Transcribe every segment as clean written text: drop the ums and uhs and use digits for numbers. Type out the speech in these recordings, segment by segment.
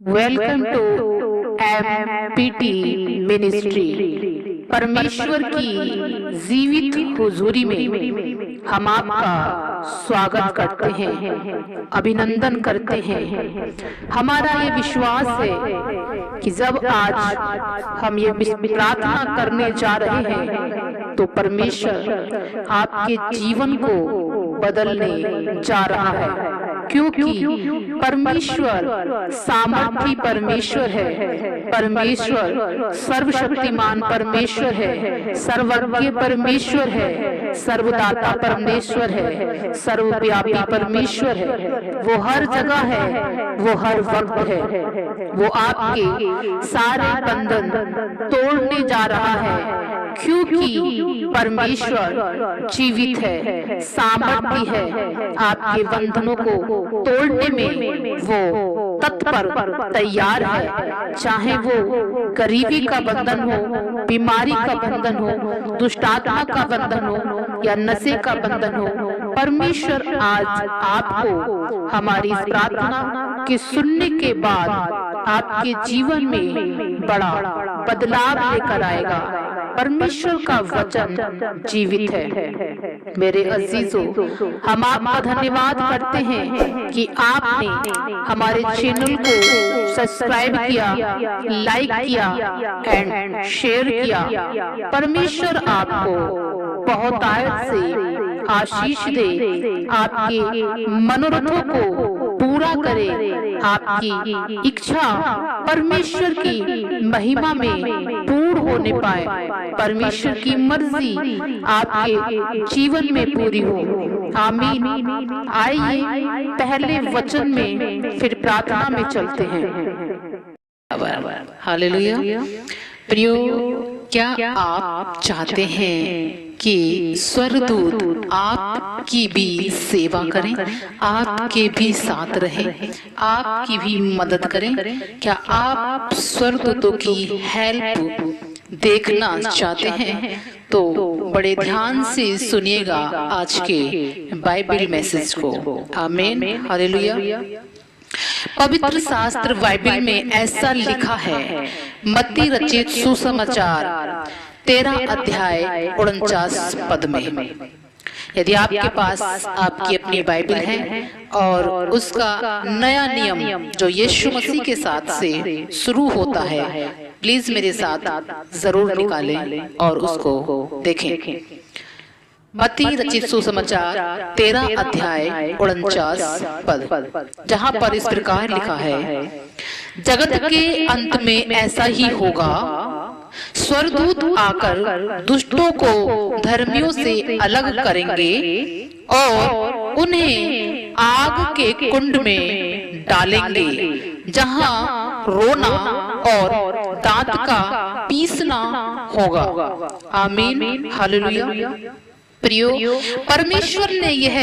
Welcome to empty ministry. परमेश्वर की जीवित हुजूरी में हम आपका स्वागत करते हैं, अभिनंदन करते हैं। हमारा ये विश्वास है कि जब आज हम ये प्रार्थना करने जा रहे हैं तो परमेश्वर आपके जीवन को बदलने जा रहा है, क्योंकि परमेश्वर सामर्थी परमेश्वर है, परमेश्वर सर्वशक्तिमान परमेश्वर है, सर्वज्ञ परमेश्वर है, सर्वदाता परमेश्वर है, सर्वव्यापी परमेश्वर है। वो हर जगह है, वो हर वक्त है। वो आपके सारे बंधन तोड़ने जा रहा है, क्योंकि परमेश्वर जीवित है, सामर्थी है। आपके बंधनों को तोड़ने में वो तत्पर तैयार है, चाहे वो गरीबी का बंधन हो, बीमारी का बंधन हो, दुष्टात्मा का बंधन हो या नशे का बंधन हो। परमेश्वर आज आपको हमारी प्रार्थना के सुनने के बाद आपके जीवन में बड़ा बदलाव लेकर आएगा। परमेश्वर का वचन जीवित है। मेरे अजीजों, हम आपका धन्यवाद करते हैं कि आपने हमारे चैनल को सब्सक्राइब किया, लाइक किया एंड शेयर किया। परमेश्वर आपको बहुत आयत से आशीष दे, आपके मनोरथों को पूरा करे, आपकी इच्छा परमेश्वर की महिमा में पूर्ण होने पाए, परमेश्वर की मर्जी आपके जीवन में पूरी हो। आमीन। आइए पहले वचन में फिर प्रार्थना में चलते हैं। हालेलुया। प्रियो, क्या आप चाहते हैं कि स्वर्गदूत आपकी भी सेवा करें, आपके भी साथ रहें, आपकी भी मदद करें? क्या आप स्वर्गदूतों की हेल्प देखना चाहते हैं? तो बड़े ध्यान से सुनिएगा आज के बाइबल मैसेज को। आमीन। हालेलुया। पवित्र शास्त्र बाइबल में ऐसा लिखा है, मत्ती रचित सुसमाचार 13 अध्याय 49 पद में। यदि आपके पास आपकी अपनी बाइबल है और उसका नया नियम जो यीशु मसीह के साथ से शुरू होता है, प्लीज मेरे साथ जरूर निकालें और उसको देखें। मत्ती रचित सुसमाचार 13 अध्याय 49 पद, जहाँ पर इस प्रकार लिखा है, जगत के अंत में ऐसा ही होगा, स्वर्गदूत आकर दुष्टों को धर्मियों से अलग करेंगे और उन्हें आग के कुंड में डालेंगे, जहाँ रोना और दांत का पीसना होगा। आमीन। हालेलुया। प्रियो, परमेश्वर ने यह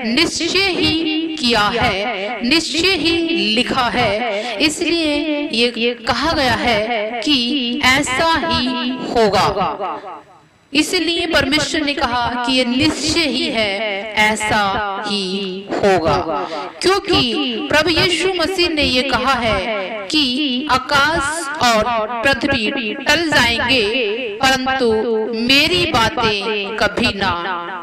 निश्चय ही किया है, निश्चय ही लिखा है, इसलिए ये कहा गया है कि ऐसा ही होगा। इसलिए परमेश्वर ने कहा कि ये निश्चय ही है, ऐसा ही होगा, क्योंकि प्रभु यीशु मसीह ने ये कहा है कि आकाश और पृथ्वी टल जाएंगे, परंतु मेरी बातें कभी ना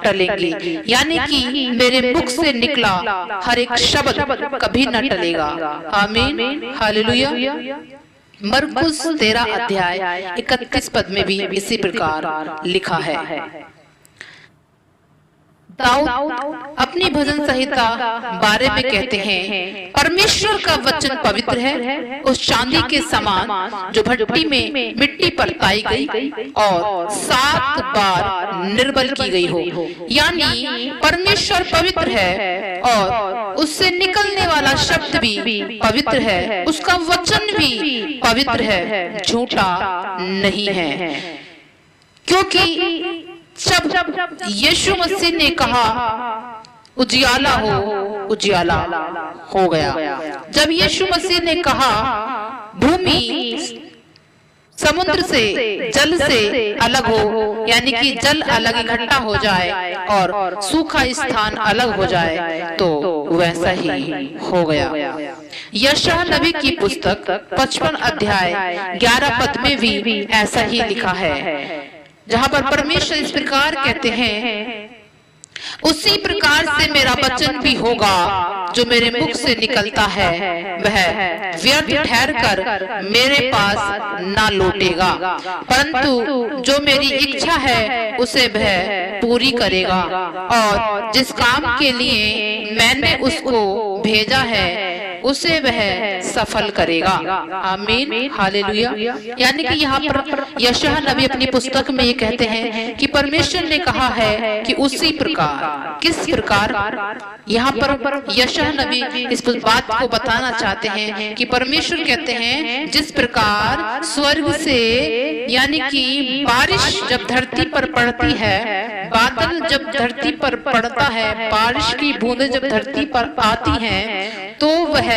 टलेंगी। यानी कि मेरे मुख से निकला हर एक शब्द कभी ना टलेगा। आमीन। हालेलुया। मरकुस 13 अध्याय 31 पद में भी इसी प्रकार लिखा है। दाऊद अपनी भजन संहिता बारे में कहते हैं, परमेश्वर का वचन पवित्र है, उस चांदी के समान जो भट्टी में मिट्टी पर ताई गई और 7 बार निर्बल की गई हो। यानी परमेश्वर पवित्र है और उससे निकलने वाला शब्द भी पवित्र है, उसका वचन भी पवित्र है, झूठा नहीं है। क्योंकि जब यीशु मसीह ने कहा उजियाला हो, उजियाला हो गया। जब यीशु मसीह ने कहा भूमि समुद्र से जल से अलग हो, यानी कि जल अलग इकट्ठा हो जाए और सूखा स्थान अलग हो जाए, तो वैसा ही हो गया। यशायाह नबी की पुस्तक 55 अध्याय 11 पद में भी ऐसा ही लिखा है, जहाँ पर परमेश्वर इस प्रकार कहते हैं, उसी प्रकार से मेरा वचन भी होगा जो मेरे मुख से निकलता है, वह व्यर्थ ठहर कर मेरे पास ना लौटेगा, परंतु जो मेरी इच्छा है उसे वह पूरी करेगा, और जिस काम के लिए मैंने उसको भेजा है उसे वह सफल करेगा। आमीन, हालेलुया। यानी कि यहाँ पर यशायाह नबी अपनी पुस्तक में ये कहते हैं कि परमेश्वर ने कहा है कि उसी प्रकार, किस प्रकार, यहाँ पर यशायाह नबी इस बात को बताना चाहते हैं कि परमेश्वर कहते हैं जिस प्रकार स्वर्ग से, यानी कि बारिश जब धरती पर पड़ती है, बादल जब धरती पर पड़ता है, बारिश की बूंदें जब धरती पर आती हैं, तो वह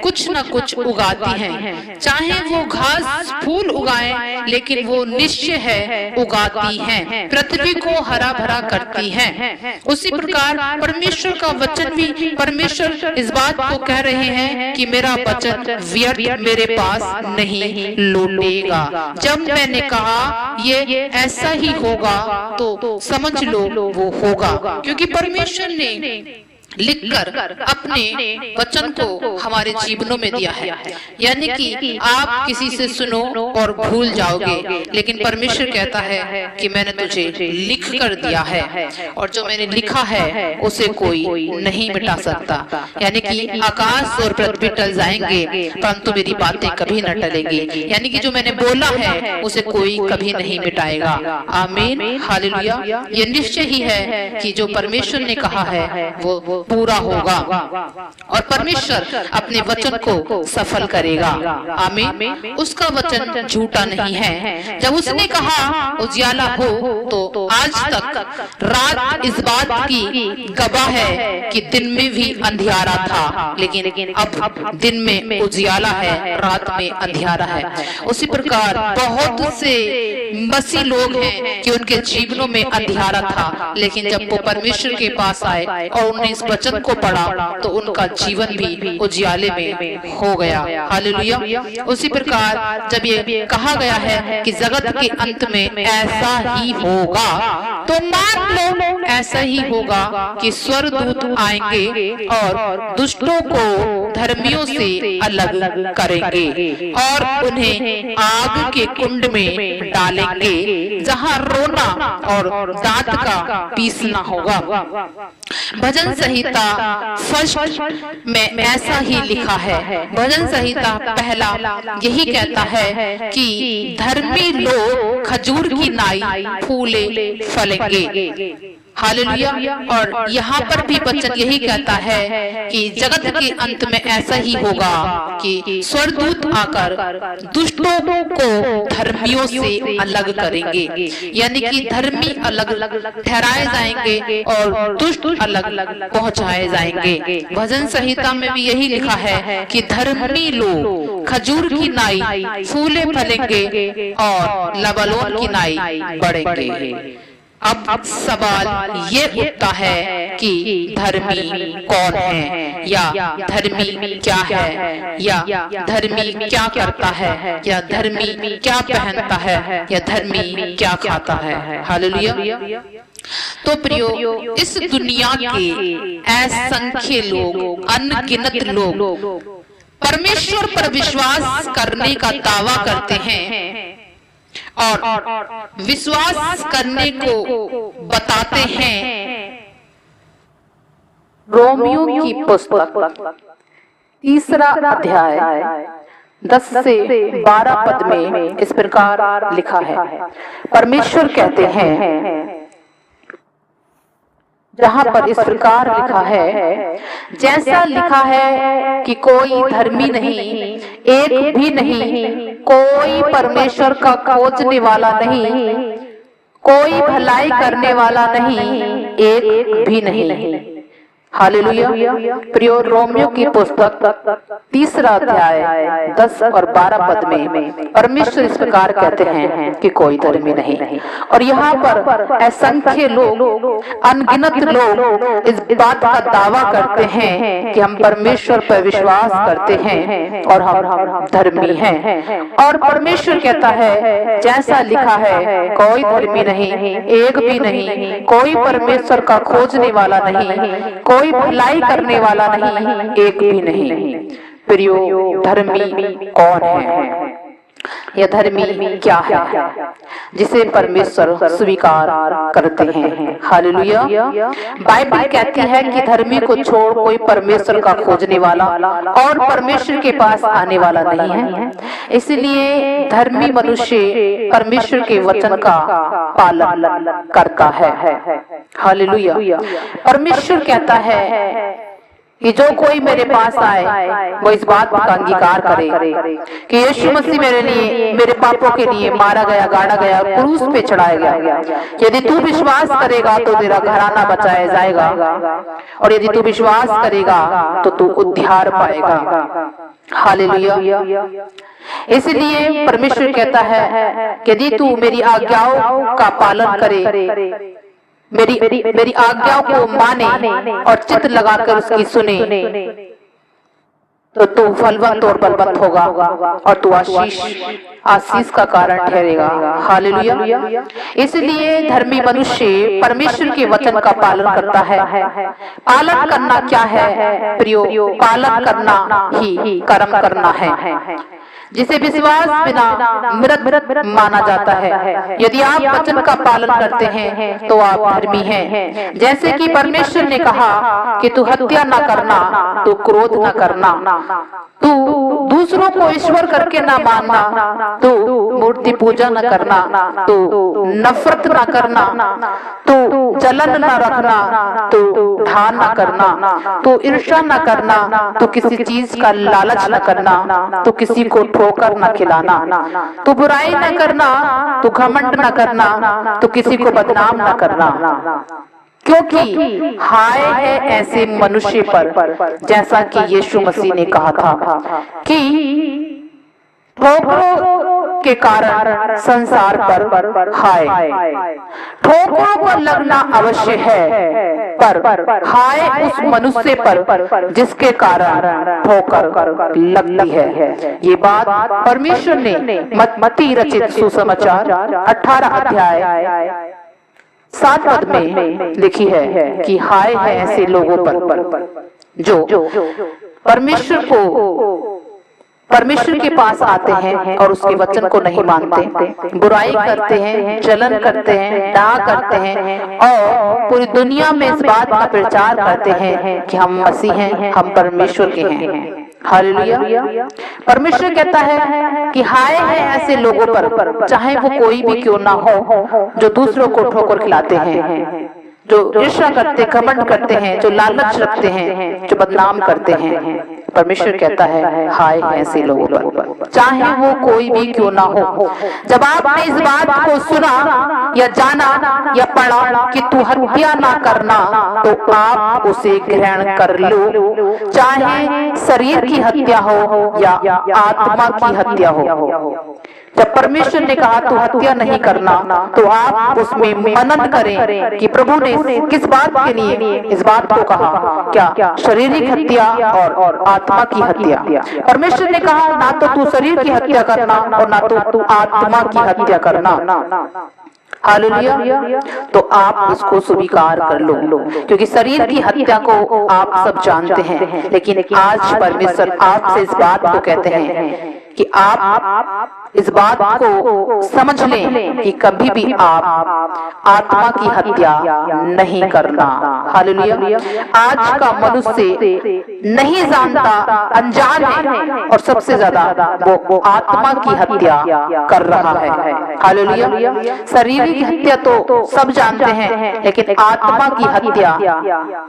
कुछ न कुछ उगाती हैं, चाहे वो घास फूल उगाएं, लेकिन वो निश्चय है उगाती हैं, पृथ्वी को हरा भरा करती हैं। उसी प्रकार परमेश्वर का वचन भी, परमेश्वर इस बात को कह रहे हैं कि मेरा वचन व्यर्थ मेरे पास नहीं लौटेगा। जब मैंने कहा ये ऐसा ही होगा, तो समझ लो वो होगा, क्योंकि परमेश्वर ने लिखकर अपने वचन को हमारे जीवनों में दिया है। यानी कि आप किसी से सुनो और भूल जाओगे, लेकिन परमेश्वर कहता है कि मैंने तुझे लिख कर दिया है, और जो मैंने लिखा है उसे कोई नहीं मिटा सकता। यानी कि आकाश और पृथ्वी टल जाएंगे, परंतु मेरी बातें कभी न टलेंगी। यानी कि जो मैंने बोला है उसे कोई कभी नहीं मिटाएगा। आमीन, हालेलुया। ये निश्चय ही है कि जो परमेश्वर ने कहा है वो पूरा होगा, और परमेश्वर अपने वचन को सफल करेगा। आमीन। उसका वचन झूठा नहीं है। जब उसने कहा उजियाला हो, तो आज तक रात इस बात की गवाह है कि दिन में भी अंधियारा था, लेकिन अब दिन में उजियाला है, रात में अंधियारा है। उसी प्रकार बहुत से मसीह लोग हैं कि उनके जीवनों में अंधियारा था, लेकिन जब वो परमेश्वर के पास आए और उन्हें इस वचन को पढ़ा, तो उनका जीवन भी उजियाले में हो गया। हालेलुया। उसी प्रकार जब ये कहा गया है कि जगत के अंत में ऐसा ही होगा, तो मान लो ऐसा ही होगा कि स्वर्गदूत आएंगे और दुष्टों को धर्मियों से अलग करेंगे और उन्हें आग के कुंड में डालेंगे, जहां रोना और दांत का पीसना होगा। भजन संहिता फर्स्ट में ऐसा ही लिखा है। भजन संहिता पहला यही कहता है कि धर्मी लोग खजूर की नाई फूले फलेंगे। हालेलुया। और यहाँ पर भी वचन यही कहता है कि जगत के अंत में ऐसा ही होगा कि स्वर्गदूत आकर दुष्टों को धर्मियों से अलग करेंगे, यानी कि धर्मी अलग ठहराए जाएंगे और दुष्ट अलग पहुंचाए जाएंगे। भजन संहिता में भी यही लिखा है कि धर्मी लोग खजूर की नाई फूले फलेंगे और लबानोन की नाई बढ़ेंगे। अब सवाल ये उठता है कि धर्मी कौन है, या धर्मी क्या है, या धर्मी क्या करता है, या धर्मी क्या पहनता है, या धर्मी क्या खाता है। हालेलुया। तो प्रियो, इस दुनिया के असंख्य लोग, अनगिनत लोग परमेश्वर पर विश्वास करने का दावा करते हैं और विश्वास करने को बताते हैं। रोमियो की पुस्तक 3 अध्याय 10 से 12 पद में इस प्रकार लिखा है। परमेश्वर कहते हैं, जहाँ पर इस प्रकार लिखा है, जैसा लिखा है कि कोई धर्मी नहीं, एक भी नहीं, कोई परमेश्वर का खोजने वाला नहीं, कोई भलाई करने वाला नहीं, एक भी नहीं। हालेलुया। प्रियो, रोमियो की पुस्तक 3 अध्याय 10 और 12 पद में परमेश्वर इस प्रकार कहते हैं कि कोई धर्मी नहीं। और यहाँ पर असंख्य लोग, अनगिनत लोग इस बात का दावा करते हैं कि हम परमेश्वर पर विश्वास करते हैं और हम धर्मी हैं। और परमेश्वर कहता है, जैसा लिखा है, कोई धर्मी नहीं, एक भी नहीं, कोई परमेश्वर का खोजने वाला नहीं, कोई भलाई करने वाला नहीं, एक भी नहीं। प्रियो, धर्मी कौन है? यह धर्मी क्या है जिसे परमेश्वर स्वीकार करते हैं? हालेलुया। बाइबल कहती है कि धर्मी को छोड़ कोई परमेश्वर का खोजने वाला और परमेश्वर के पास आने वाला नहीं है। इसलिए धर्मी मनुष्य परमेश्वर के वचन का पालन करता है। हालेलुया। परमेश्वर कहता है कि जो कोई मेरे पास आए वो इस बात का अंगीकार करे कि यीशु मसीह मेरे लिए, मेरे पापों के लिए मारा गया, गाड़ा गया, क्रूस पे चढ़ाया गया। यदि तू विश्वास करेगा तो तेरा घराना बचाया जाएगा, और यदि तू विश्वास करेगा तो तू उद्धार पाएगा। हालेलुया। इसलिए परमेश्वर कहता है कि यदि तू मेरी आज्ञाओं का पालन करे, मेरी आज्ञाओं को माने और चित्त लगाकर उसकी सुने, तो तू फलवंत और बलवंत होगा और तू आशीष का कारण ठहरेगा। हालेलुया। इसलिए धर्मी मनुष्य परमेश्वर के वचन का पालन करता है। पालन करना क्या है प्रियो? पालन करना ही कर्म करना है, जिसे विश्वास बिना मृत माना जाता है। यदि आप वचन का पालन करते हैं तो आप धर्मी हैं। जैसे कि परमेश्वर ने कहा कि तू हत्या न करना, तू क्रोध न करना, तू दूसरों को ईश्वर करके न मानना, तू मूर्ति पूजा न करना, तू नफरत न करना, तू जलन न रखना, तू ढान न करना, तू ईर्ष्या न करना, तू किसी चीज का लालच न करना, तू किसी को ठोकर न खिलाना, तू बुराई न करना, तू घमंड न करना, तू किसी को बदनाम न करना। क्योंकि हाय है ऐसे मनुष्य पर, जैसा कि यीशु मसीह ने कहा था कि ठोकरों के कारण संसार पर हाय। ठोकरों को लगना अवश्य है, पर हाय उस मनुष्य पर जिसके कारण ठोकर लगती है। ये बात परमेश्वर ने मत्ती रचित सुसमाचार 18 अध्याय 7 पद में लिखी है कि हाय है ऐसे लोगों पर जो परमेश्वर के पास आते हैं और उसके वचन को नहीं मानते, बुराई करते हैं, जलन करते हैं, डाह करते हैं और पूरी दुनिया में इस बात का प्रचार करते हैं कि हम मसीह हैं, हम परमेश्वर के हैं। हालेलुया। परमेश्वर कहता है कि हाय है ऐसे लोगों पर, चाहे वो कोई भी क्यों ना हो, जो दूसरों को ठोकर खिलाते हैं, जो ईर्ष्या करते, घमंड करते हैं, जो लालच रखते हैं, जो बदनाम करते हैं। परमेश्वर कहता है हाय ऐसे लोगों पर, चाहे वो कोई भी क्यों ना हो। जब आपने इस बात को सुना या जाना या पढ़ा कि तू हत्या ना करना, तो आप उसे ग्रहण कर लो, चाहे शरीर की हत्या हो या आत्मा की हत्या हो। जब परमेश्वर ने कहा तू हत्या नहीं करना, तो आप उसमें मनन करें कि प्रभु ने किस बात के लिए इस बात को कहा, क्या शारीरिक हत्या और आत्मा की हत्या। परमेश्वर ने कहा ना तो तू शरीर की हत्या करना और ना तो तू आत्मा की हत्या करना। हालेलुया। तो आप उसको स्वीकार कर लो, क्योंकि शरीर की हत्या को आप सब जानते हैं, लेकिन आज परमेश्वर आपसे इस बात को कहते हैं कि आप इस बात को समझ लें कि कभी भी आप आत्मा की हत्या नहीं करना। हालेलुया। आज का मनुष्य नहीं जानता, अनजान है, और सबसे ज्यादा वो आत्मा की हत्या कर रहा है। हालेलुया। शारीरिक हत्या तो सब जानते हैं, लेकिन आत्मा की हत्या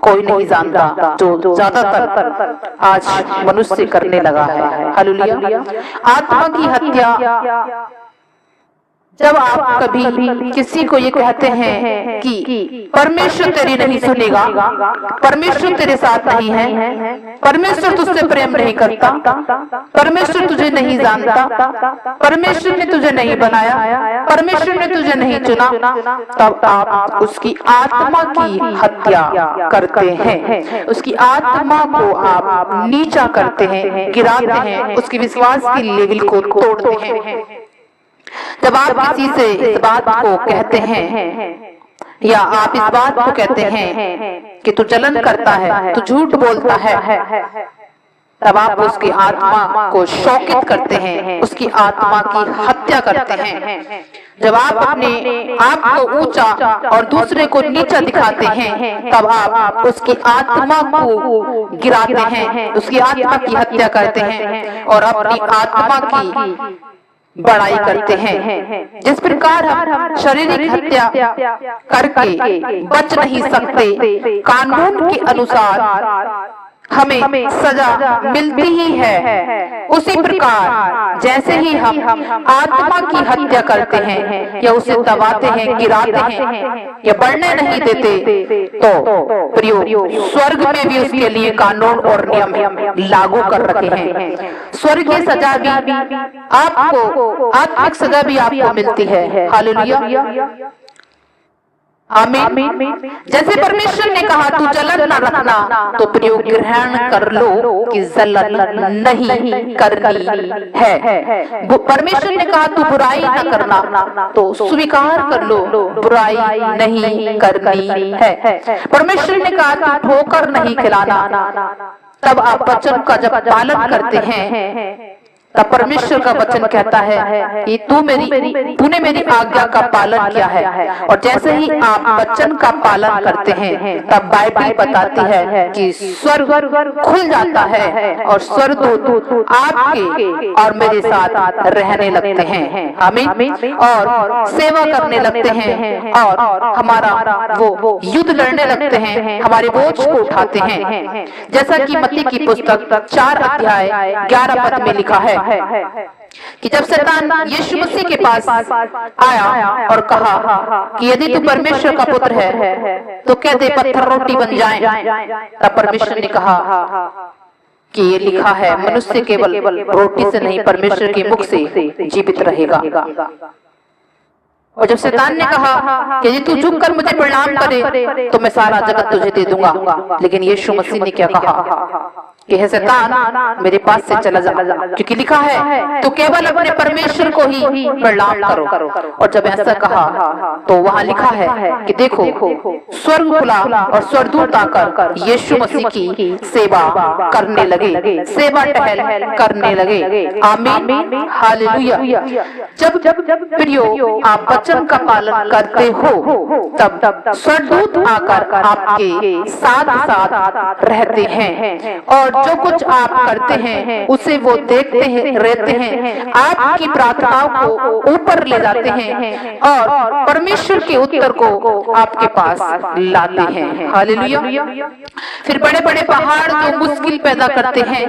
कोई नहीं जानता, जो ज्यादातर आज मनुष्य करने लगा है। हालेलुया। आत्मा की हत्या जब आप कभी किसी को ये कहते हैं कि परमेश्वर तेरी नहीं सुनेगा, परमेश्वर तेरे साथ नहीं है, परमेश्वर तुझसे प्रेम नहीं करता, परमेश्वर तुझे नहीं जानता, परमेश्वर ने तुझे नहीं बनाया, परमेश्वर ने तुझे नहीं चुना, तब आप उसकी आत्मा की हत्या करते हैं, उसकी आत्मा को आप नीचा करते हैं, गिराते हैं, उसके विश्वास की लेवल को तोड़ते हैं। जब आप किसी से इस बात को कहते हैं या आप इस बात को कहते हैं कि तू जलन करता है, तू झूठ बोलता है, तब आप उसकी आत्मा को शोकित करते हैं, उसकी आत्मा की हत्या करते हैं। जब आप अपने आप को ऊंचा और दूसरे को नीचा दिखाते हैं, तब आप उसकी आत्मा को गिराते हैं, उसकी आत्मा की हत्या करते हैं और अपनी आत्मा की बड़ाई करते हैं। जिस प्रकार हम शारीरिक हत्या करके बच नहीं सकते, कानून के अनुसार हमें सजा मिलती ही है, उसी प्रकार जैसे ही हम आत्मा की हत्या करते हैं या उसे दबाते हैं, गिराते हैं या बढ़ने नहीं देते, तो प्रियो स्वर्ग में भी उसके लिए कानून और नियम लागू कर रखे हैं। स्वर्गीय सजा भी आपको, आत्मिक सजा भी आपको मिलती है। हालेलुया, आमीन। जैसे परमेश्वर ने कहा तू जलन न रखना, तो प्रियो ग्रहण कर लो कि जलन नहीं करनी है। परमेश्वर ने कहा तू बुराई न करना, तो स्वीकार कर लो बुराई नहीं करनी है। परमेश्वर ने कहा तू ठोकर नहीं खिलाना, तब आप वचन का जब पालन करते हैं, तब परमेश्वर का वचन कहता है कि तूने मेरी आज्ञा का पालन किया है। और जैसे ही आप वचन का पालन करते हैं, तब बाइबल बताती है कि स्वर्ग खुल जाता है और स्वर्गदूत आपके और मेरे साथ रहने लगते हैं। आमीन। और सेवा करने लगते हैं और हमारा वो युद्ध लड़ने लगते हैं, हमारे बोझ को उठाते हैं। जैसा कि मत्ती की पुस्तक 4 अध्याय 11 पद में लिखा है कि जब शैतान यीशु मसीह के पास आया और कहा कि यदि तू परमेश्वर का पुत्र है तो कह दे पत्थर रोटी बन जाएं, तब परमेश्वर ने कहा कि ये लिखा है मनुष्य केवल रोटी से नहीं परमेश्वर के मुख से जीवित रहेगा। और जब शैतान ने कहा कि यदि तू झुक कर मुझे प्रणाम करे तो मैं सारा जगत तुझे दे दूंगा, लेकिन यीशु मसीह ने क्या कहा कि हे शैतान मेरे पास से चला जा, क्योंकि लिखा है तो केवल अपने परमेश्वर को ही प्रणाम करो। और जब ऐसा कहा तो वहाँ लिखा है कि देखो स्वर्ग खुला और स्वर्गदूत आकर यीशु मसीह की सेवा करने लगे, सेवा टहल करने लगे। आमीन, हालेलुया। जब प्रियो आप वचन का पालन करते हो, तब स्वर्गदूत आकर आपके साथ साथ रहते हैं और जो कुछ आप करते हैं उसे वो देखते हैं, रहते हैं, आपकी प्रार्थनाओं को ऊपर ले जाते हैं और परमेश्वर के उत्तर को आपके पास लाते हैं। हालेलुया। फिर बड़े बड़े पहाड़ जो मुश्किल पैदा करते हैं,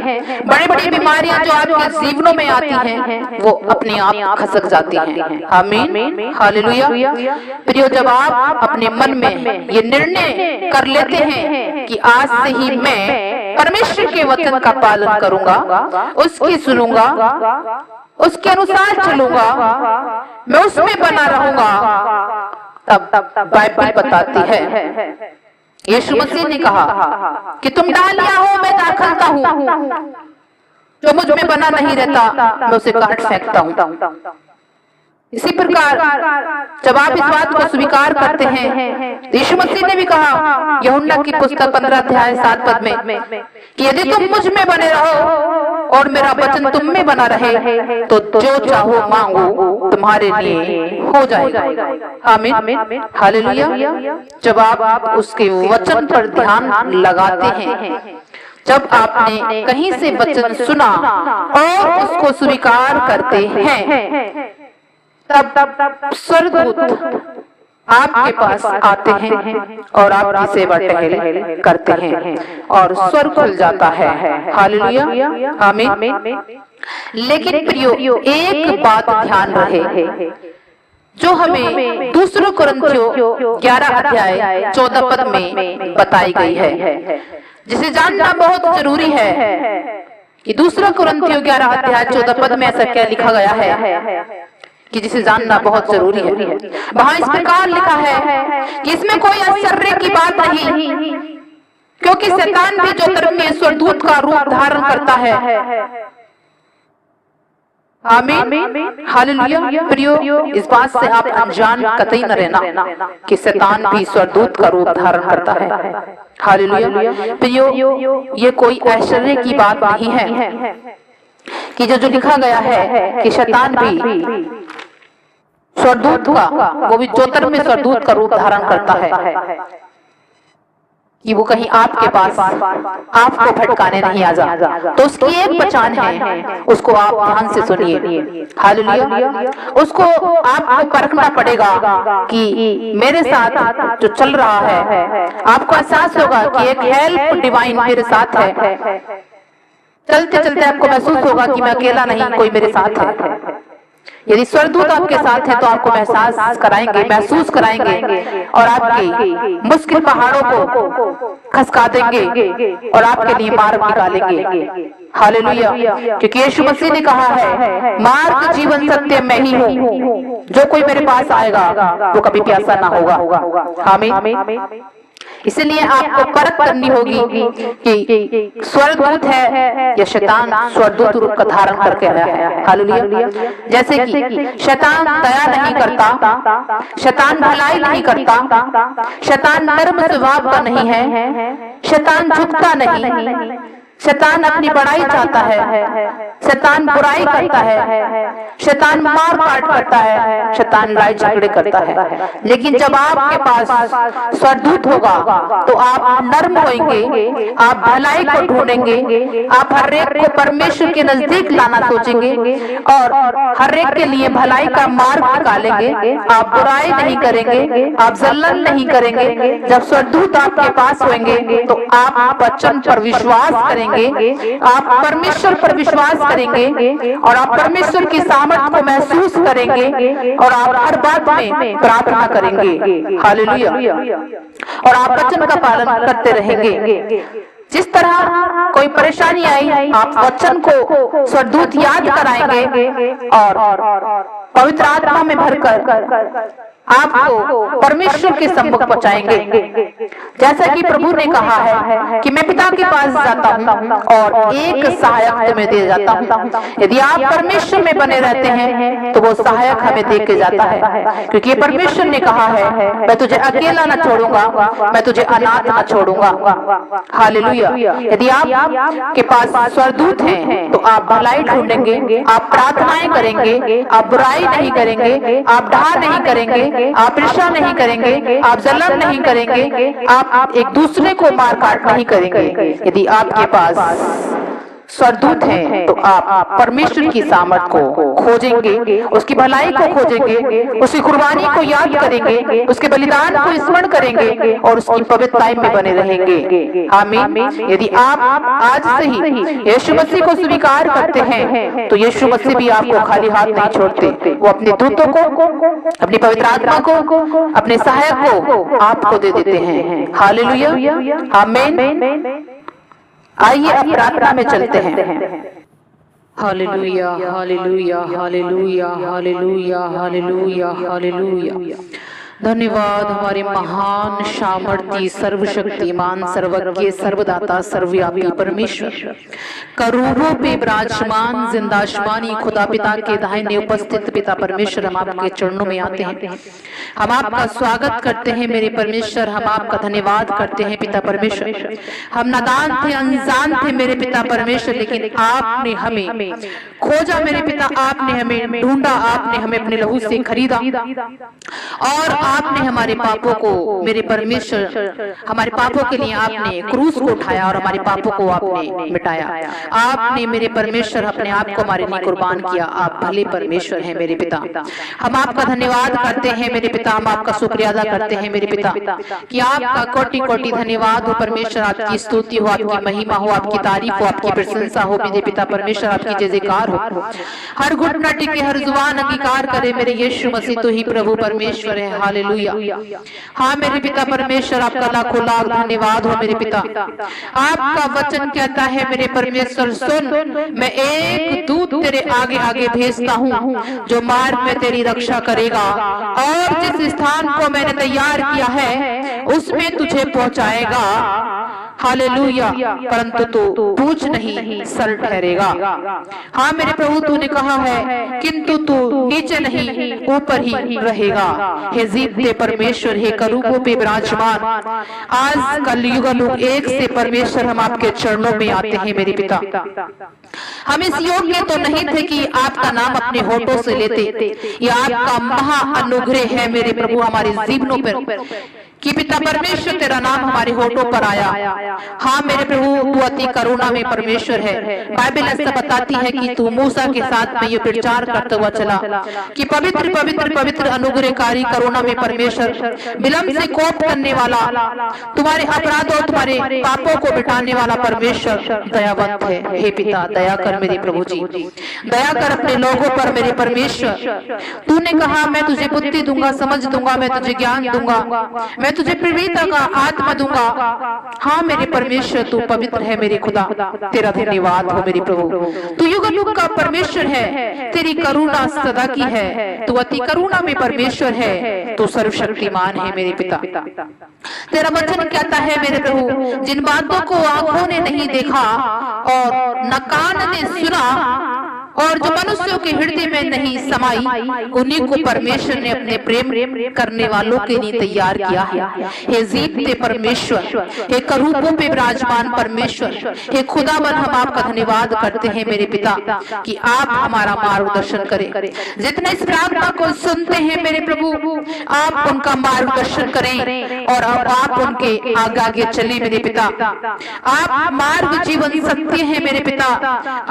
बड़ी बड़ी बीमारियां जो आपके जीवनों में आती हैं, वो अपने आप खसक जाती हैं। आमीन, हालेलुया। प्रियो जब आप अपने मन में ये निर्णय कर लेते हैं कि आज से ही मैं परमेश्वर के वचन का पालन करूंगा, उसकी सुनूंगा, उसके अनुसार चलूंगा, मैं उसमें बना रहूंगा, तब बाइबल बताती है यीशु मसीह ने कहा कि तुम डालियां हो मैं दाखलता हूँ, जो मुझ में बना नहीं रहता मैं उसे काट फेंकता हूँ। इसी प्रकार जब आप इस बात को स्वीकार करते हैं, यीशु मसीह ने भी कहा यूहन्ना की पुस्तक 15 अध्याय 7 पद में कि यदि तुम मुझ में बने रहो और मेरा वचन तुम में बना रहे तो जो चाहो मांगो तुम्हारे लिए हो जाएगा। आमीन, हालेलुया। जब आप उसके वचन पर ध्यान लगाते हैं, जब आपने कहीं से वचन सुना और उसको स्वीकार करते हैं, तब स्वर्गदूत आपके पास आते हैं और आपकी सेवा टहल करते हैं और स्वर्ग खुल जाता है। हालेलुया, आमीन। लेकिन प्रियो एक बात ध्यान रहे जो हमें दूसरे कुरिन्थियों 11 अध्याय 14 पद में बताई गई है, जिसे जानना बहुत जरूरी है कि दूसरा कुरिन्थियों 11 अध्याय 14 पद में ऐसा क्या लिखा गया है कि जिसे जानना बहुत जरूरी है। वहां इस प्रकार लिखा है कि इसमें कोई आश्चर्य की बात नहीं, क्योंकि शैतान भी जो धर्मी स्वर्गदूत का रूप धारण करता है। आमीन, हालेलुया। प्रियो, इस बात से आप अनजान कतई न रहना कि शैतान भी स्वर्गदूत का रूप धारण करता है। हालेलुया। प्रियो, ये कोई आश्चर्य की बात नहीं है कि जो लिखा गया है कि शैतान भी स्वर्गदूत का, वो भी ज्योतिर्मय स्वर्गदूत का रूप धारण करता है, कि वो कहीं आपके पास आपको भटकाने नहीं आ जा। तो उसकी एक पहचान है, उसको आप ध्यान से सुनिए। हालेलुया। उसको आपको परखना पड़ेगा कि मेरे साथ जो चल रहा है, आपको एहसास होगा कि एक हेल्प डिवाइन मेरे साथ है। चलते चलते आपको महसूस होगा कि मैं अकेला नहीं, कोई मेरे साथ है। यदि स्वर्गदूत आपके साथ है तो आपको महसूस कराएंगे और आपके मुश्किल पहाड़ों को खसका देंगे और आपके लिए मार्ग निकालेंगे। हालेलुया। क्योंकि यीशु मसीह ने कहा है, मार्ग जीवन सत्य मैं ही हूँ, जो कोई मेरे पास आएगा वो कभी प्यासा ना होगा। आमीन। इसलिए आपको परख करनी होगी कि स्वर्गदूत है या शैतान स्वर्गदूत रूप का धारण करके आया है। हालेलुया। जैसे कि शैतान दया नहीं करता, शैतान भलाई नहीं करता, शैतान नर्म स्वभाव का नहीं है, शैतान झुकता नहीं, शैतान अपनी बड़ाई चाहता है, शैतान बुराई करता है, शैतान मार काट करता है, शैतान लड़ाई झगड़े करता है। लेकिन जब आपके पास स्वर्गदूत होगा तो आप नर्म होंगे, आप भलाई को ढूंढेंगे, आप हर एक को परमेश्वर के नजदीक लाना सोचेंगे और हर एक के लिए भलाई का मार्ग निकालेंगे। आप बुराई नहीं करेंगे, आप जल्लन नहीं करेंगे। जब स्वर्गदूत आपके पास होंगे तो आप वचन पर विश्वास करेंगे, आप परमेश्वर पर विश्वास करेंगे और आप परमेश्वर की सामर्थ को महसूस करेंगे और आप हर बात में प्रार्थना करेंगे। हालेलुया। और आप वचन का पालन करते रहेंगे। जिस तरह कोई परेशानी आई, आप वचन को स्वर्गदूत याद कराएंगे और पवित्र आत्मा में भरकर आपको परमेश्वर के सम्मुख पहुंचाएंगे। जैसा कि प्रभु ने कहा है कि मैं पिता के पास जाता हूँ और एक सहायक तुम्हें दे जाता हूँ। यदि आप परमेश्वर में बने रहते हैं तो वो सहायक हमें दे के जाता है, क्योंकि परमेश्वर ने कहा है, मैं तुझे अकेला न छोड़ूंगा, मैं तुझे अनाथ न छोड़ूंगा। हालेलुया। यदि आप के पास स्वर्गदूत हैं तो आप भलाई ढूंढेंगे, आप प्रार्थनाएं करेंगे, आप बुराई नहीं करेंगे, आप ढा नहीं करेंगे, आप ईर्ष्या नहीं करेंगे, आप जलन नहीं करेंगे, आप एक दूसरे को मार काट नहीं करेंगे। यदि आपके पास स्वर्गदूत हैं तो आप परमेश्वर की सामर्थ को खोजेंगे, उसकी भलाई को खोजेंगे, उसकी कुर्बानी को याद करेंगे, उसके बलिदान को स्मरण करेंगे और उसकी पवित्रता में बने रहेंगे। आमीन। यदि आप आज से ही यीशु मसीह को स्वीकार करते हैं तो यीशु मसीह भी आपको खाली हाथ नहीं छोड़ते। वो अपने दूतों को, अपनी पवित्र आत्मा को, अपने सहायक को आपको दे देते हैं। हालेलुया। आमीन। आइए अब प्रार्थना में चलते हैं। Hallelujah, hallelujah, hallelujah, hallelujah, hallelujah, hallelujah. धन्यवाद हमारे महान सामर्थी सर्वशक्तिमान सर्वज्ञ सर्वदाता सर्वव्यापी परमेश्वर, करूबों पे विराजमान जिंदाशमानी खुदा पिता के दाहिने उपस्थित पिता परमेश्वर, हम आपके चरणों में आते हैं। हम आपका स्वागत करते हैं मेरे परमेश्वर, हम आपका धन्यवाद करते हैं पिता परमेश्वर। हम नादान थे, अनजान थे मेरे पिता परमेश्वर, लेकिन आपने हमें खोजा मेरे पिता, आपने हमें ढूंढा, आपने हमें अपने लहू से खरीदा और आपने हमारे पापों को, मेरे परमेश्वर, हमारे पापों के लिए आपने क्रूस को उठाया और हमारे पापों को आपने मिटाया। आपने मेरे परमेश्वर अपने आप को हमारे लिए कुर्बान किया। आप भले परमेश्वर हैं मेरे पिता। हम आपका धन्यवाद करते हैं मेरे पिता, हम आपका शुक्रिया अदा करते हैं मेरे पिता कि आपका कोटि कोटि धन्यवाद हो परमेश्वर। आपकी स्तुति हो, आपकी महिमा हो, आपकी तारीफ हो, आपकी प्रशंसा हो मेरे पिता परमेश्वर। आपकी जय जयकार हो। हर घुटना टिके, हर जुबान अंगीकार करे मेरे यीशु मसीह तो ही प्रभु परमेश्वर है। हालेलुया। हाँ मेरे पिता परमेश्वर, आपका लाखों लाख धन्यवाद हो मेरे पिता। आपका वचन कहता है मेरे परमेश्वर, सुन मैं एक दूत तेरे आगे आगे भेजता हूँ जो मार्ग में तेरी रक्षा करेगा और जिस स्थान को मैंने तैयार किया है उसमें तुझे पहुंचाएगा। हालेलुया। परंतु तू पूछ नहीं सल ठहरेगा। हाँ मेरे प्रभु, तूने कहा है किंतु तू नीचे नहीं ऊपर ही रहेगा। हे जीवते परमेश्वर, हे करूबों पे विराजमान, आज कल युग एक से परमेश्वर हम आपके चरणों में आते हैं मेरे पिता। हम इस योग्य तो नहीं थे कि आपका नाम अपने होठों से लेते। यह आपका महा अनुग्रह है मेरे प्रभु हमारे जीवनों पर कि पिता परमेश्वर तेरा नाम हमारे होठों पर आया। हाँ मेरे प्रभु, तू अति करुणा में परमेश्वर है। बाइबल ऐसा बताती है कि तू मूसा के साथ में ये प्रचार करता हुआ चला कि पवित्र पवित्र पवित्र अनुग्रहकारी करुणा में परमेश्वर, विलंब से कोप करने वाला, तुम्हारे अपराधों तुम्हारे पापों को मिटाने वाला परमेश्वर दयावंत है। हे पिता दया कर मेरे प्रभु जी, दया कर अपने लोगों पर मेरे परमेश्वर। तूने कहा मैं तुझे बुद्धि दूंगा, समझ दूंगा, मैं तुझे ज्ञान दूंगा, मैं तुझे प्रवीणता का आत्मा दूंगा। हाँ मेरे परमेश्वर, तू पवित्र है मेरे खुदा। तेरा धन्यवाद हो मेरे प्रभु। तू युग युग का परमेश्वर है, तेरी करुणा सदा की है। तू अति करुणा में परमेश्वर है, तू सर्वशक्तिमान है मेरे पिता। तेरा वचन कहता है मेरे प्रभु, जिन बातों को आंखों ने नहीं देखा और न कान ने सुना और जो मनुष्यों के हृदय में नहीं समाई, उन्हीं को परमेश्वर ने अपने प्रेम करने वालों के लिए तैयार किया है। हे जीवते परमेश्वर, हे करूबों पे विराजमान परमेश्वर, हे खुदावन, हम आपका धन्यवाद करते हैं मेरे पिता कि आप हमारा मार्गदर्शन करें। जितने इस प्रार्थना को सुनते हैं मेरे प्रभु, आप उनका मार्गदर्शन करें और आप उनके आगे आगे चले मेरे पिता। आप मार्ग जीवन सत्य है मेरे पिता,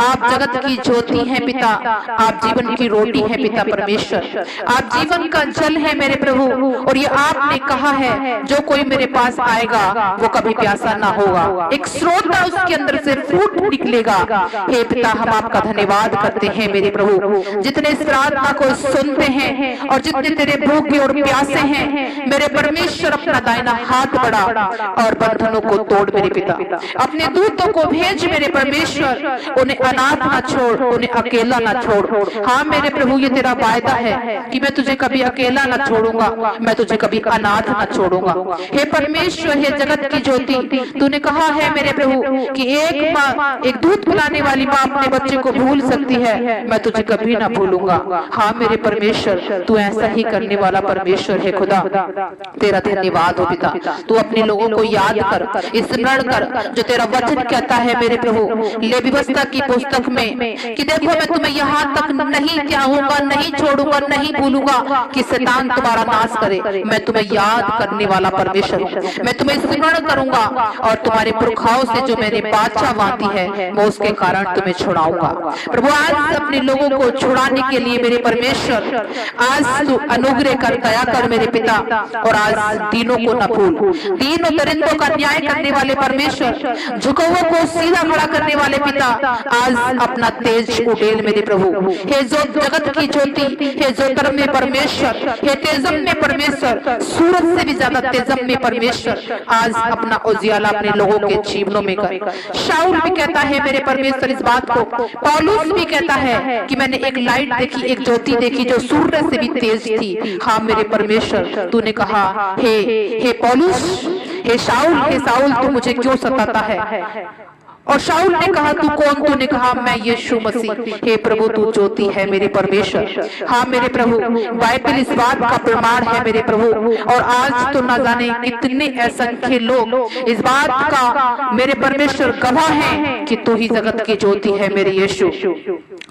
आप जगत की ज्योति है पिता, आप जीवन की रोटी है पिता परमेश्वर, आप जीवन का जल है मेरे प्रभु। और ये आपने कहा है जो कोई मेरे पास आएगा वो कभी प्यासा ना होगा, एक स्रोत उसके अंदर से फूट निकलेगा। हे पिता, हम आपका धन्यवाद करते हैं मेरे प्रभु। जितने इस प्रार्थना को सुनते हैं और जितने तेरे भूखे और प्यासे हैं मेरे परमेश्वर, अपना दाहिना हाथ बढ़ा और बंधनों को तोड़ मेरे पिता। अपने दूतों को भेज मेरे परमेश्वर, उन्हें अनाथ ना छोड़, उन्हें अकेला ना छोड़। हाँ मेरे प्रभु, ये तेरा वायदा है कि मैं तुझे कभी अकेला ना छोड़ूंगा, मैं तुझे कभी अनाथ ना छोड़ूंगा। हे परमेश्वर, हे जगत की ज्योति, तूने कहा है मेरे प्रभु कि एक माँ, एक दूध पिलाने वाली माँ अपने बच्चे को भूल सकती है, मैं तुझे कभी ना भूलूंगा। हाँ मेरे परमेश्वर, तू ऐसा ही करने वाला परमेश्वर है खुदा। तेरा धन्यवाद हो पिता। तू अपने लोगों को याद कर, स्मरण कर जो तेरा वचन कहता है मेरे प्रभु ले व्यवस्था की पुस्तक में कि देखो मैं तुम्हें यहाँ तक नहीं त्यागूंगा, नहीं छोड़ूंगा, नहीं भूलूंगा कि शैतान तुम्हारा नाश करे। मैं तुम्हें याद करने वाला परमेश्वर हूँ, मैं तुम्हें स्मरण करूंगा और तुम्हारे पुरखाओं से जो मैंने बादशाह बांधी है मैं उसके कारण तुम्हें छुड़ाऊंगा। प्रभु आज अपने लोगों को छुड़ाने के लिए मेरे परमेश्वर आज तू अनुग्रह कर, दया कर मेरे पिता। और आज दीनों को न भूल, दीनों दरिद्रों का न्याय करने वाले परमेश्वर, झुकाओं को सीधा खड़ा करने वाले पिता, आज अपना तेज उड़ेल मेरे प्रभु। हे जो जगत की ज्योति, हे जो कर्म में परमेश्वर, हे तेजम में परमेश्वर, सूरज से भी ज्यादा तेजम में परमेश्वर, आज अपना उजियाला अपने लोगों के जीवनों में कर। शाऊल भी कहता है मेरे परमेश्वर इस बात को, पौलुस भी कहता है कि मैंने एक लाइट देखी, एक ज्योति देखी जो सूरज से भी तेज थी। हाँ मेरे परमेश्वर, तूने कहा हे पौलुस, हे शाऊल तू मुझे क्यों सताता है। और शाऊल ने कहा तू कौन? तूने कहा मैं यीशु मसीह। हे प्रभु तू ज्योति है मेरे परमेश्वर। हाँ मेरे प्रभु, बाइबल इस बात का प्रमाण है मेरे प्रभु। और आज तो ना जाने कितने असंख्य लोग इस बात का मेरे परमेश्वर गवाह हैं कि तू ही जगत की ज्योति है मेरे यीशु।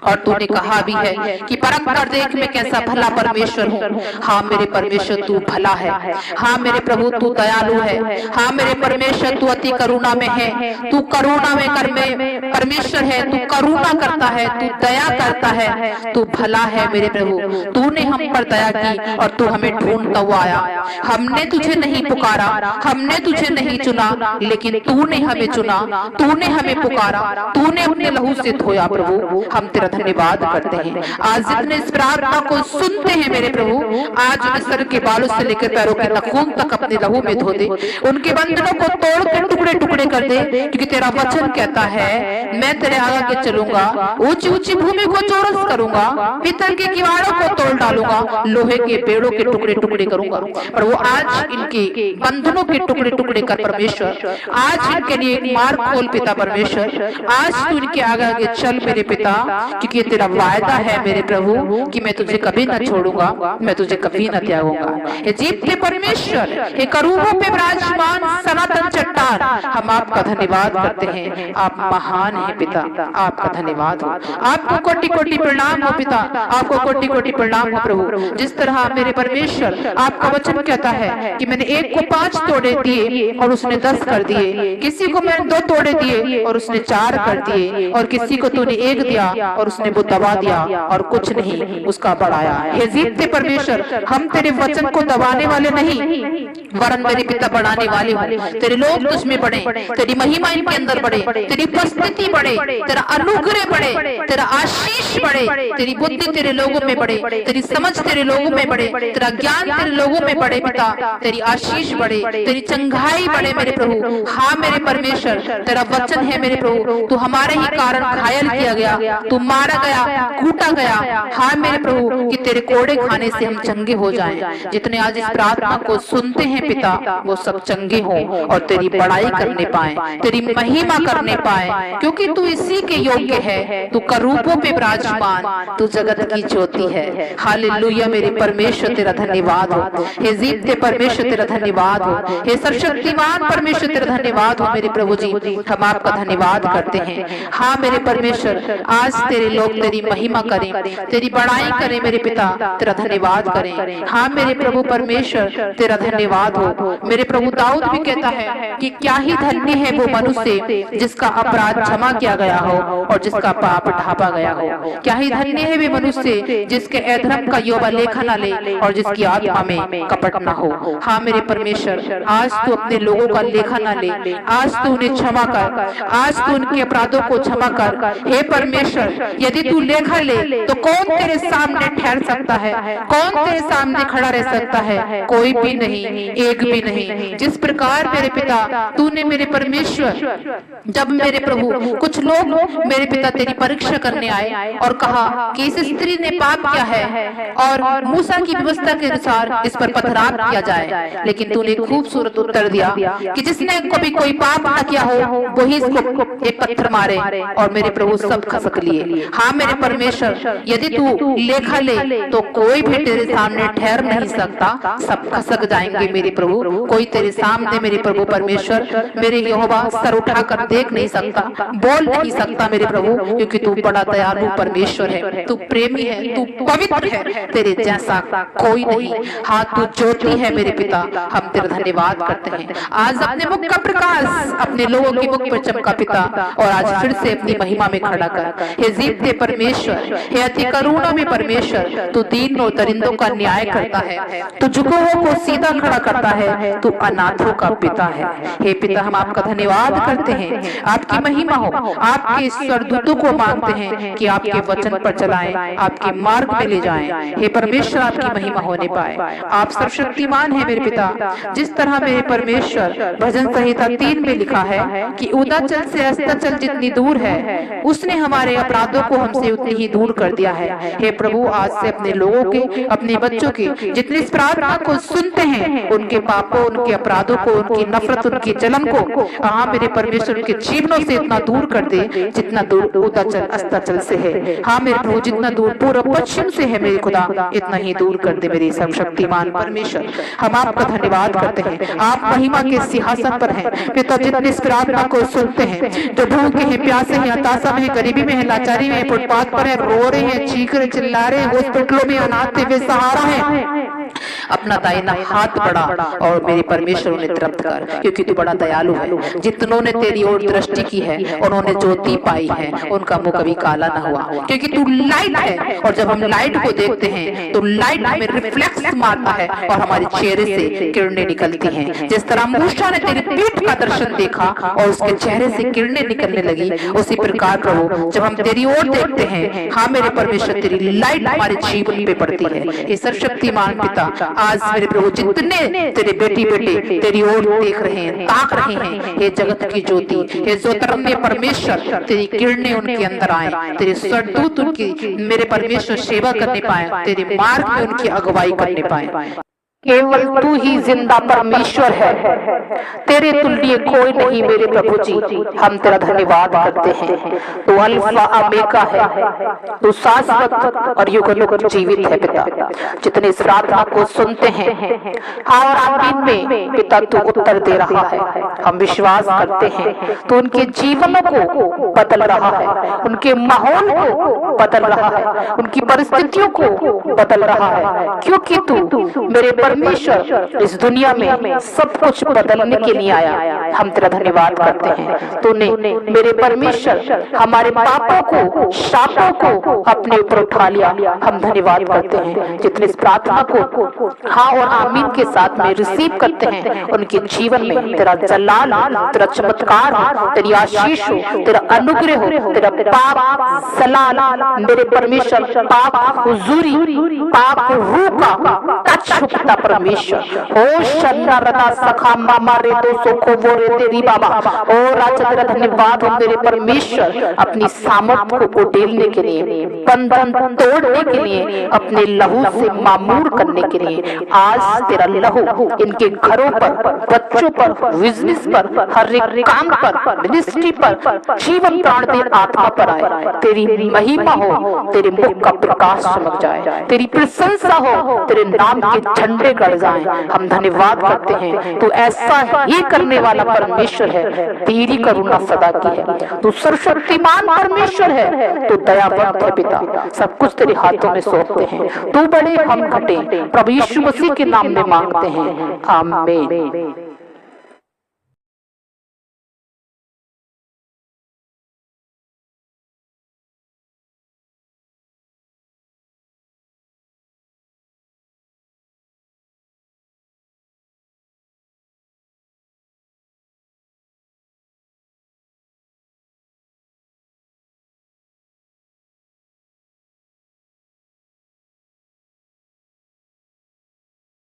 और तूने कहा भी है कि परख कर देख मैं कैसा भला परमेश्वर हूँ। हाँ मेरे परमेश्वर तू भला है। हाँ मेरे प्रभु तू दयालु है। हाँ मेरे परमेश्वर तू अति करुणा में है। तू करुणा में कर में परमेश्वर है। तू करुणा करता है, तू दया करता है, तू भला है मेरे प्रभु। तूने हम पर दया की और तू हमें ढूंढता हुआ आया। हमने तुझे नहीं पुकारा, हमने तुझे नहीं चुना, लेकिन तूने हमें चुना, तूने हमें पुकारा, तूने अपने लहू से धोया प्रभु। हम तेरा धन्यवाद करते हैं। आज जितने इस प्रार्थना को सुनते हैं मेरे प्रभु, आज उन्हें सर के बालों से लेकर पैरों के नखून तक अपने लहू में धो दे। उनके बंधनों को तोड़ के टुकड़े टुकड़े कर दे, क्योंकि तेरा वचन कहता है मैं तेरे आगे चलूंगा, ऊंची ऊंची भूमि को चौरस करूंगा, पीतल के किवाड़ों को तोड़ डालूंगा, लोहे के पेड़ों के टुकड़े टुकड़े करूंगा। और वो आज इनके बंधनों के टुकड़े टुकड़े कर परमेश्वर। आज इनके लिए एक मार्ग खोल पिता परमेश्वर। आज तू इनके आगे आगे चल मेरे पिता, क्योंकि तेरा वायदा है मेरे प्रभु कि मैं तुझे कभी न छोड़ूंगा, मैं तुझे कभी न त्यागूंगा। हे जीवते परमेश्वर, हे करूबों पे विराजमान सनातन चट्टान, हम आपका धन्यवाद करते हैं। आप महान हैं पिता, आपका धन्यवाद हो। आपको कोटि कोटि प्रणाम हो पिता, आपको कोटि कोटि प्रणाम हो प्रभु। जिस तरह मेरे परमेश्वर आपका वचन कहता है कि मैंने एक को 5 तोड़े दिए और उसने 10 कर दिए, किसी को मैंने 2 तोड़े दिए और उसने 4 कर दिए, और किसी को तूने 1 दिया और उसने वो दबा दिया और कुछ नहीं उसका बढ़ाया। हे जीवते परमेश्वर, हम तेरे वचन को दबाने वाले नहीं, वरन मेरे पिता बढ़ाने वाले हो। तेरे लोग तुझमें बढ़े, तेरी महिमा इनके अंदर बढ़े, तेरी उपस्थिति बढ़े, तेरा अनुग्रह बढ़े, तेरा आशीष बढ़े, तेरी बुद्धि तेरे लोगों में बढ़े, तेरी समझ तेरे लोगों में बढ़े, तेरा ज्ञान तेरे लोगों में बढ़े पिता, तेरी आशीष बढ़े, तेरी चंगाई बढ़े मेरे प्रभु। हाँ मेरे परमेश्वर, तेरा वचन है मेरे प्रभु, तू हमारे ही कारण घायल किया गया, तू मारा गया, कूटा गया। हाँ मेरे प्रभु कि तेरे कोड़े खाने से हम चंगे हो जाएं। जितने आज इस प्रार्थना को सुनते हैं पिता, वो सब चंगे हों और तेरी बड़ाई करने पाए, तेरी महिमा करने पाए, क्योंकि तू इसी के योग्य है। तू करूबों पे विराजमान, तू जगत की ज्योति है। हालेलुया मेरे परमेश्वर तेरा धन्यवाद हो। हे जीवते परमेश्वर तेरा धन्यवाद हो। हे सर्वशक्तिमान परमेश्वर तेरा धन्यवाद हो मेरे प्रभु जी। हम आपका धन्यवाद करते हैं। हाँ मेरे परमेश्वर, आज तेरे लोग तेरी महिमा करें, तेरी बड़ाई करें मेरे पिता, तेरा धन्यवाद करें। हाँ मेरे प्रभु परमेश्वर तेरा धन्यवाद हो। मेरे प्रभु दाऊद भी कहता है कि क्या ही धन्य है वो मनुष्य जिसका अपराध क्षमा किया गया हो और जिसका पाप ढापा गया हो। क्या ही धन्य है वे मनुष्य जिसके अधर्म का योबा लेखा न ले और जिसकी आत्मा में कपट न हो। हाँ मेरे परमेश्वर, आज तू अपने लोगों का लेखा न ले, आज तू उन्हें क्षमा कर, आज तू उनके अपराधों को क्षमा कर। हे परमेश्वर, यदि तू लेखा ले तो कौन तेरे सामने ठहर सकता है? कौन तेरे सामने खड़ा रह सकता है? कोई भी नहीं, एक भी नहीं। जिस प्रकार मेरे पिता तूने मेरे परमेश्वर, जब मेरे प्रभु कुछ लोग मेरे पिता तेरी परीक्षा करने आए और कहा कि इस स्त्री ने पाप किया है और मूसा की व्यवस्था के अनुसार इस पर पथराव किया जाए, लेकिन तूने खूबसूरत उत्तर दिया कि जिसने कभी कोई पाप न किया हो वही इसको एक पत्थर मारे, और मेरे प्रभु सब खसक लिए। हाँ मेरे परमेश्वर, यदि तू लेखा ले तो कोई भी तेरे सामने ठहर नहीं सकता, सब खसक जाएंगे मेरे प्रभु। कोई तेरे सामने मेरे प्रभु परमेश्वर, मेरे यहोवा सर उठाकर देख नहीं सकता, बोल नहीं सकता मेरे प्रभु, क्योंकि तू बड़ा दयालु परमेश्वर है, तू प्रेमी है, तू पवित्र है, तेरे जैसा कोई नहीं। हाँ तू ज्योति है मेरे पिता, हम तेरा धन्यवाद करते हैं। आज अपने मुख का प्रकाश अपने लोगों के मुख पर चमका पिता, और आज फिर से अपनी महिमा में खड़ा कर। हे जीवते परमेश्वर, हे अति करुणा में परमेश्वर, तू दीन और दरिंदों का न्याय करता है, तू झुके हुओं को सीधा खड़ा करता है, तू अनाथों का पिता है। हे पिता, हम आपका धन्यवाद करते हैं। आपकी महिमा हो। आपके स्वर्गदूतों को मांगते हैं कि आपके वचन पर चलाएं, आपके मार्ग में ले जाएं। हे परमेश्वर, आपकी महिमा होने पाए। आप सर्वशक्तिमान हैं मेरे पिता। जिस तरह मेरे परमेश्वर भजन संहिता 3 में लिखा है कि उदाचल से अस्ताचल जितनी दूर है, उसने हमारे अपराधों को हमसे उतनी ही दूर कर दिया है। हे प्रभु, आज से अपने लोगों के, अपने बच्चों के जितने इस प्रार्थना को सुनते हैं, उनके पापों, उनके अपराधों को, उनकी नफरत, उनकी जलन को, हाँ मेरे परमेश्वर, उनके जीवनों से इतना दूर कर दे जितना दूर उदयाचल अस्ताचल से है। हाँ मेरे प्रभु, जितना दूर पूर्व पश्चिम से है मेरे खुदा, इतना ही दूर कर दे मेरे सर्वशक्तिमान परमेश्वर। हम आपका धन्यवाद करते हैं, आप महिमा के सिंहासन पर हैं पिता। जितने इस प्रार्थना को सुनते हैं, जो भूखे हैं, प्यासे हैं, हताशा में है, गरीबी में है, लाचारी में, फुटपाथ पर है, रो रहे हैं, चीख रहे, चिल्ला रहे, हॉस्पिटलों में अनाथ बेसहारा है, अपना दाहिना हाथ बढ़ा और मेरे परमेश्वर उन्हें तृप्त कर, क्योंकि तू बड़ा दयालु है। जितनों ने तेरी ओर दृष्टि की है, उन्होंने ज्योति पाई है, उनका मुंह कभी काला ना हुआ, क्योंकि तू लाइट है। और जब हम लाइट को देखते हैं तो लाइट हमें रिफ्लेक्स मारता है और हमारे चेहरे से किरणें निकलती हैं। जिस तरह मूसा ने तेरी पीठ का दर्शन देखा और उसके चेहरे से किरणें निकलने लगी, उसी प्रकार प्रभु जब हम तेरी ओर देखते हैं, हाँ मेरे परमेश्वर, तेरी लाइट हमारे जीवन पे पड़ती है। ये सर्वशक्तिमान पिता, आज मेरे प्रभु जितने तेरे बेटी बेटे तेरी ओर देख रहे हैं, ताक रहे हैं, हे जगत की ज्योति, हे ज्योतिर्मय परमेश्वर, तेरी किरणें उनके अंदर आए, तेरे स्वर्गदूत उनकी मेरे परमेश्वर सेवा करने पाए, तेरे मार्ग में उनकी अगुवाई करने पाए। केवल तू ही जिंदा परमेश्वर है, तेरे तुल्य कोई नहीं मेरे प्रभु जी। हम तेरा धन्यवाद करते हैं, तू अल्फा ओमेगा है, तू शाश्वत और युगानुग जीवित है पिता। जितने इस प्रार्थना को सुनते हैं, हाँ और आमीन में पिता तू उत्तर दे रहा है। हम विश्वास करते हैं तू उनके जीवनों को बदल रहा है, उनके माहौल को बदल रहा है, उनकी परिस्थितियों को बदल रहा है, क्योंकि तू मेरे परमेश्वर इस दुनिया में सब कुछ बदलने के लिए आया। हम तेरा धन्यवाद करते हैं, तूने मेरे परमेश्वर हमारे पापों को, शापों को अपने ऊपर उठा लिया। हम धन्यवाद करते हैं जितने इस प्रार्थना को हाँ और आमीन के साथ में रिसीव करते हैं, उनके जीवन में तेरा जलाल, तेरा चमत्कार, तेरी आशीष हो, तेरा अनुग्रह हो, तेरा पाप जलाल मेरे परमेश्वर, पाप हुजूरी, पाप रूह का कच्छ परमेश्वर ओ शन्ना रता सखा मामा रे तो सोखो वो रे तेरी बाबा। ओ राजा तेरा धन्यवाद हो मेरे परमेश्वर, अपनी सामर्थ को उडेलने के लिए, बंधन तोड़ने के लिए, अपने लहू से मामूर करने के लिए। आज तेरा लहू इनके घरों पर, बच्चों पर, बिजनेस पर, हर एक काम पर, मिनिस्ट्री पर, जीवन प्राण दे आत्मा पर आए। तेरी महिमा हो, तेरे मुख का प्रकाश चमक जाए, तेरी प्रशंसा हो, तेरे नाम के झंडे गड़ जाएं। हम धन्यवाद करते हैं, तू ऐसा ही करने वाला परमेश्वर है, तेरी करुणा सदा की है, तू सर्वशक्तिमान परमेश्वर है, तू दयावंत है पिता। सब कुछ तेरे हाथों में सौंपते हैं, तू बड़े हम घटे, प्रभु यीशु मसीह के नाम में मांगते हैं, आमीन।